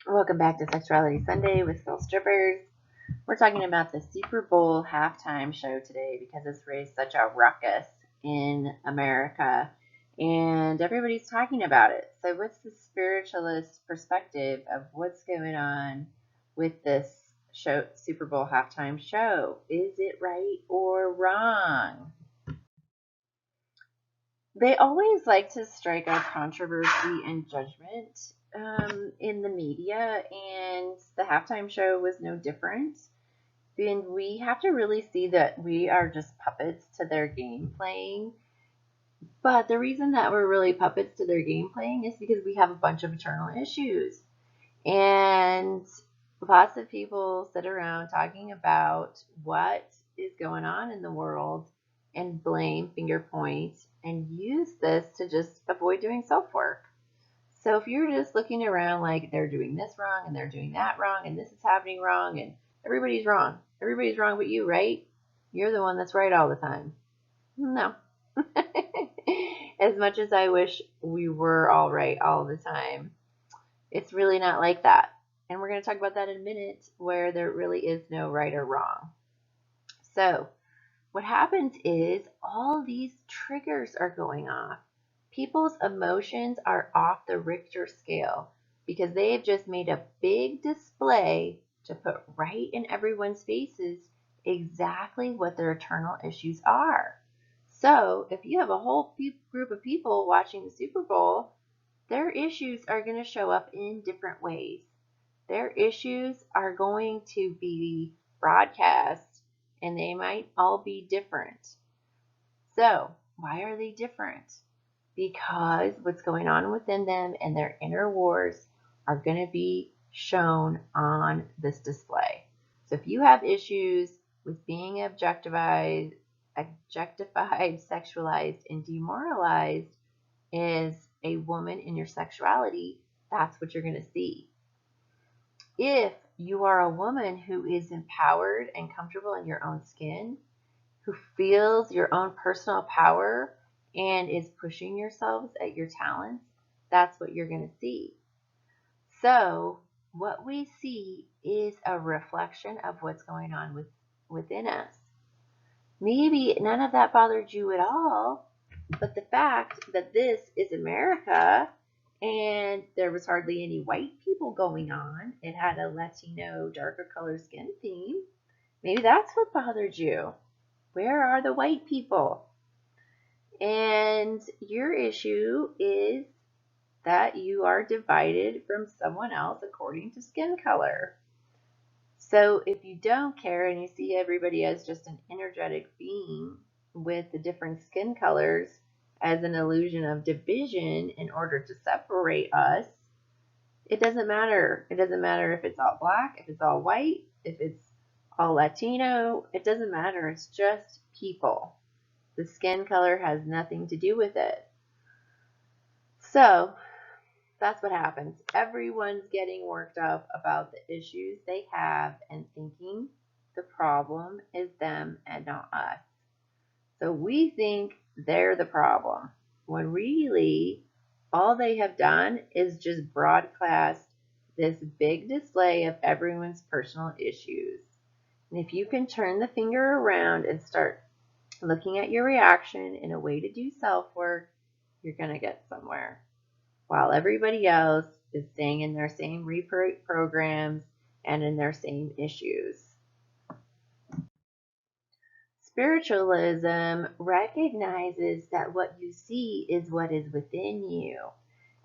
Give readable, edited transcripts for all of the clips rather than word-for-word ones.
Welcome back to Sexuality Sunday with Soul Strippers. We're talking about the Super Bowl halftime show today because it's raised such a ruckus in America and everybody's talking about it. So, what's the spiritualist perspective of what's going on with this show, Super Bowl halftime show? Is it right or wrong? They always like to strike out controversy and judgment in the media, and the halftime show was no different. And we have to really see that we are just puppets to their game playing. But the reason that we're really puppets to their game playing is because we have a bunch of eternal issues. And lots of people sit around talking about what is going on in the world and blame, finger point, and use this to just avoid doing self work. So if you're just looking around like they're doing this wrong and they're doing that wrong and this is happening wrong and everybody's wrong but you, right? You're the one that's right all the time. No. As much as I wish we were all right all the time, it's really not like that. And we're going to talk about that in a minute, where there really is no right or wrong. So, what happens is all these triggers are going off. People's emotions are off the Richter scale because they've just made a big display to put right in everyone's faces exactly what their eternal issues are. So, if you have a whole group of people watching the Super Bowl, their issues are going to show up in different ways. Their issues are going to be broadcast and they might all be different. So, why are they different? Because what's going on within them and their inner wars are going to be shown on this display. So, if you have issues with being objectified, sexualized, and demoralized as a woman in your sexuality, that's what you're going to see. If you are a woman who is empowered and comfortable in your own skin, who feels your own personal power and is pushing yourselves at your talents, that's what you're going to see. So, what we see is a reflection of what's going on within us. Maybe none of that bothered you at all, but the fact that this is America and there was hardly any white people going on, it had a Latino, darker color skin theme. Maybe that's what bothered you. Where are the white people? And your issue is that you are divided from someone else according to skin color. So if you don't care and you see everybody as just an energetic being with the different skin colors as an illusion of division in order to separate us, it doesn't matter. It doesn't matter if it's all black, if it's all white, if it's all Latino. It doesn't matter. It's just people. The skin color has nothing to do with it. So that's what happens. Everyone's getting worked up about the issues they have and thinking the problem is them and not us. So we think they're the problem, when really all they have done is just broadcast this big display of everyone's personal issues. And if you can turn the finger around and start looking at your reaction in a way to do self-work, you're going to get somewhere. While everybody else is staying in their same programs and in their same issues. Spiritualism recognizes that what you see is what is within you.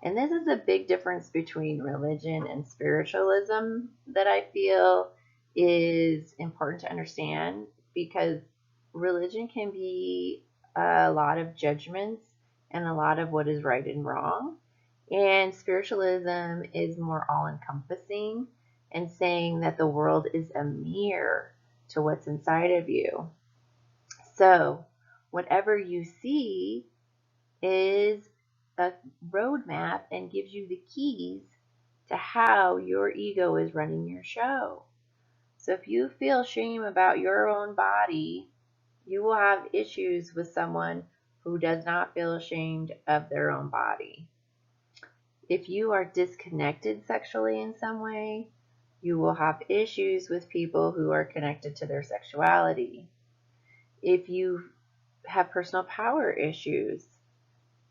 And this is a big difference between religion and spiritualism that I feel is important to understand, because religion can be a lot of judgments and a lot of what is right and wrong. And spiritualism is more all encompassing and saying that the world is a mirror to what's inside of you. So, whatever you see is a roadmap and gives you the keys to how your ego is running your show. So, if you feel shame about your own body, you will have issues with someone who does not feel ashamed of their own body. If you are disconnected sexually in some way, you will have issues with people who are connected to their sexuality. If you have personal power issues,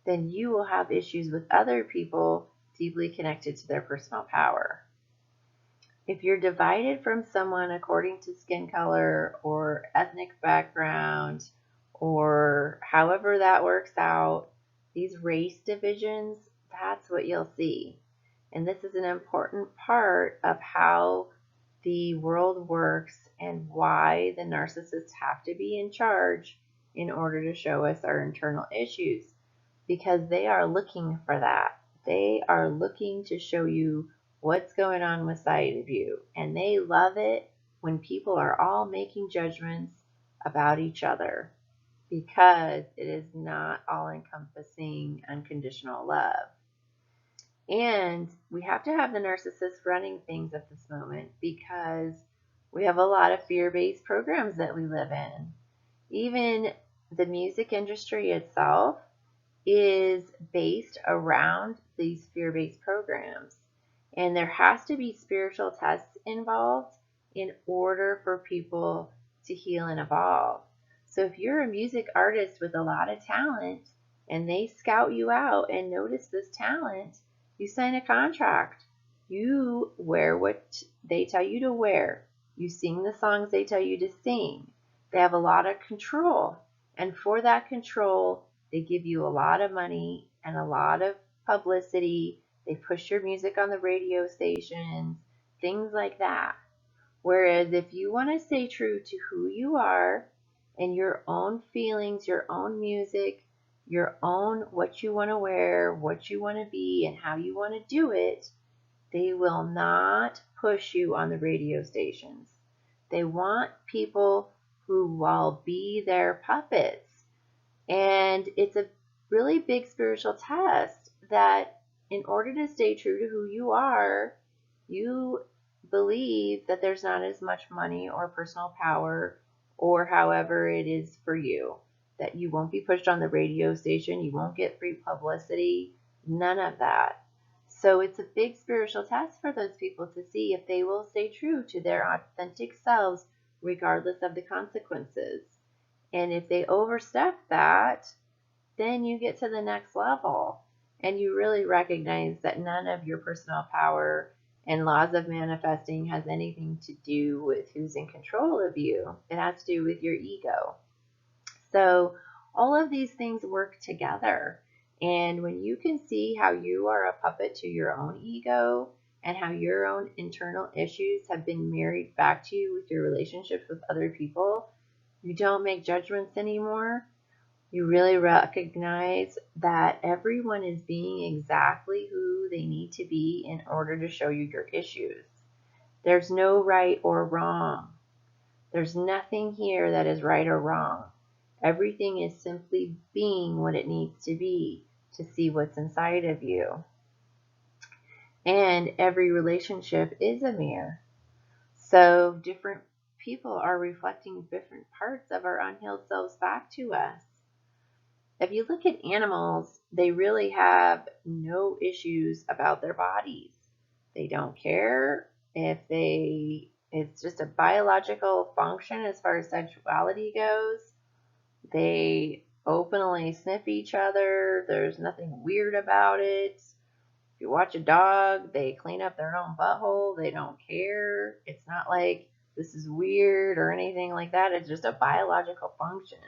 then you will have issues with other people deeply connected to their personal power. If you're divided from someone according to skin color or ethnic background or however that works out, these race divisions, that's what you'll see. And this is an important part of how the world works and why the narcissists have to be in charge in order to show us our internal issues, because they are looking for that. They are looking to show you what's going on inside of you. And they love it when people are all making judgments about each other, because it is not all encompassing unconditional love. And we have to have the narcissist running things at this moment, because we have a lot of fear-based programs that we live in. Even the music industry itself is based around these fear-based programs. And there has to be spiritual tests involved in order for people to heal and evolve. So if you're a music artist with a lot of talent and they scout you out and notice this talent, you sign a contract. You wear what they tell you to wear. You sing the songs they tell you to sing. They have a lot of control. And for that control, they give you a lot of money and a lot of publicity. They push your music on the radio stations, things like that. Whereas if you want to stay true to who you are and your own feelings, your own music, your own what you want to wear, what you want to be, and how you want to do it, they will not push you on the radio stations. They want people who will be their puppets. And it's a really big spiritual test that in order to stay true to who you are, you believe that there's not as much money or personal power or however it is for you, that you won't be pushed on the radio station, you won't get free publicity, none of that. So it's a big spiritual test for those people to see if they will stay true to their authentic selves regardless of the consequences. And if they overstep that, then you get to the next level and you really recognize that none of your personal power and laws of manifesting has anything to do with who's in control of you. It has to do with your ego. So all of these things work together. And when you can see how you are a puppet to your own ego and how your own internal issues have been married back to you with your relationships with other people, you don't make judgments anymore. You really recognize that everyone is being exactly who they need to be in order to show you your issues. There's no right or wrong. There's nothing here that is right or wrong. Everything is simply being what it needs to be to see what's inside of you. And every relationship is a mirror. So different people are reflecting different parts of our unhealed selves back to us. If you look at animals, they really have no issues about their bodies. They don't care if it's just a biological function as far as sexuality goes. They openly sniff each other. There's nothing weird about it. If you watch a dog, they clean up their own butthole. They don't care. It's not like this is weird or anything like that. It's just a biological function.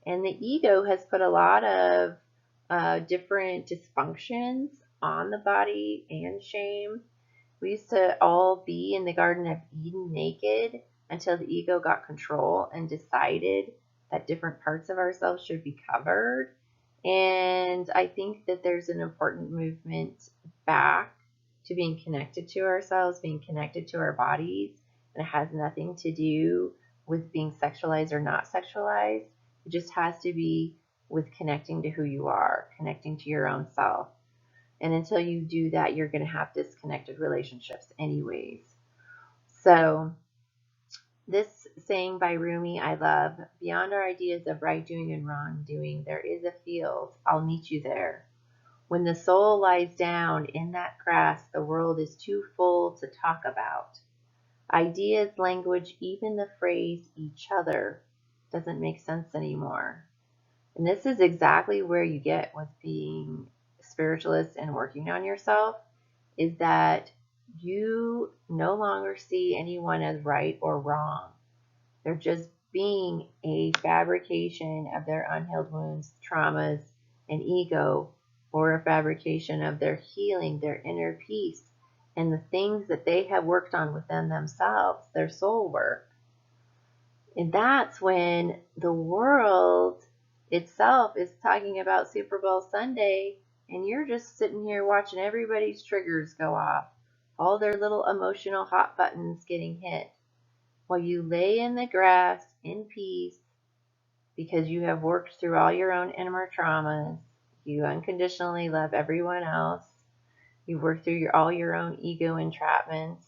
And the ego has put a lot of different dysfunctions on the body and shame. We used to all be in the Garden of Eden naked until the ego got control and decided that different parts of ourselves should be covered. And I think that there's an important movement back to being connected to ourselves, being connected to our bodies. And it has nothing to do with being sexualized or not sexualized. It just has to be with connecting to who you are, connecting to your own self. And until you do that, you're going to have disconnected relationships anyways. So this saying by Rumi, I love, beyond our ideas of right doing and wrong doing, there is a field. I'll meet you there. When the soul lies down in that grass, the world is too full to talk about. Ideas, language, even the phrase each other doesn't make sense anymore. And this is exactly where you get with being spiritualist and working on yourself, is that you no longer see anyone as right or wrong. They're just being a fabrication of their unhealed wounds, traumas, and ego, or a fabrication of their healing, their inner peace, and the things that they have worked on within themselves, their soul work. And that's when the world itself is talking about Super Bowl Sunday, and you're just sitting here watching everybody's triggers go off, all their little emotional hot buttons getting hit, while you lay in the grass in peace because you have worked through all your own inner traumas. You unconditionally love everyone else. You work through all your own ego entrapments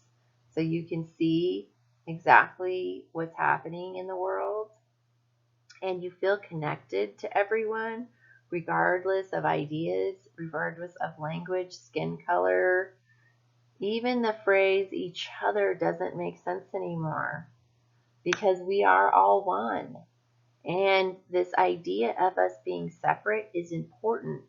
so you can see exactly what's happening in the world, and you feel connected to everyone regardless of ideas, regardless of language, skin color. Even the phrase each other doesn't make sense anymore because we are all one. And this idea of us being separate is important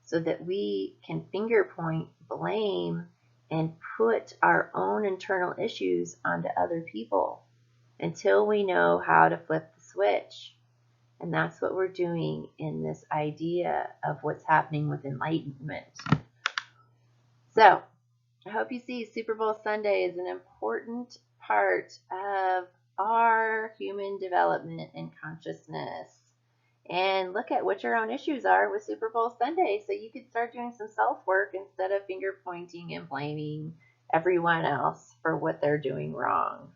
so that we can finger point, blame, and put our own internal issues onto other people until we know how to flip the switch. And that's what we're doing in this idea of what's happening with enlightenment. So I hope you see Super Bowl Sunday is an important part of our human development and consciousness. And look at what your own issues are with Super Bowl Sunday so you can start doing some self-work instead of finger pointing and blaming everyone else for what they're doing wrong.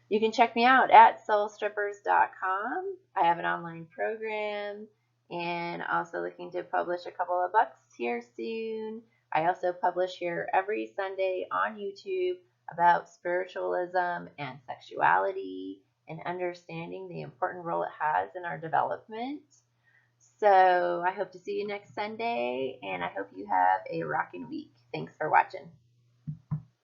You can check me out at soulstrippers.com. I have an online program and also looking to publish a couple of books here soon. I also publish here every Sunday on YouTube about spiritualism and sexuality and understanding the important role it has in our development. So I hope to see you next Sunday, and I hope you have a rocking week. Thanks for watching.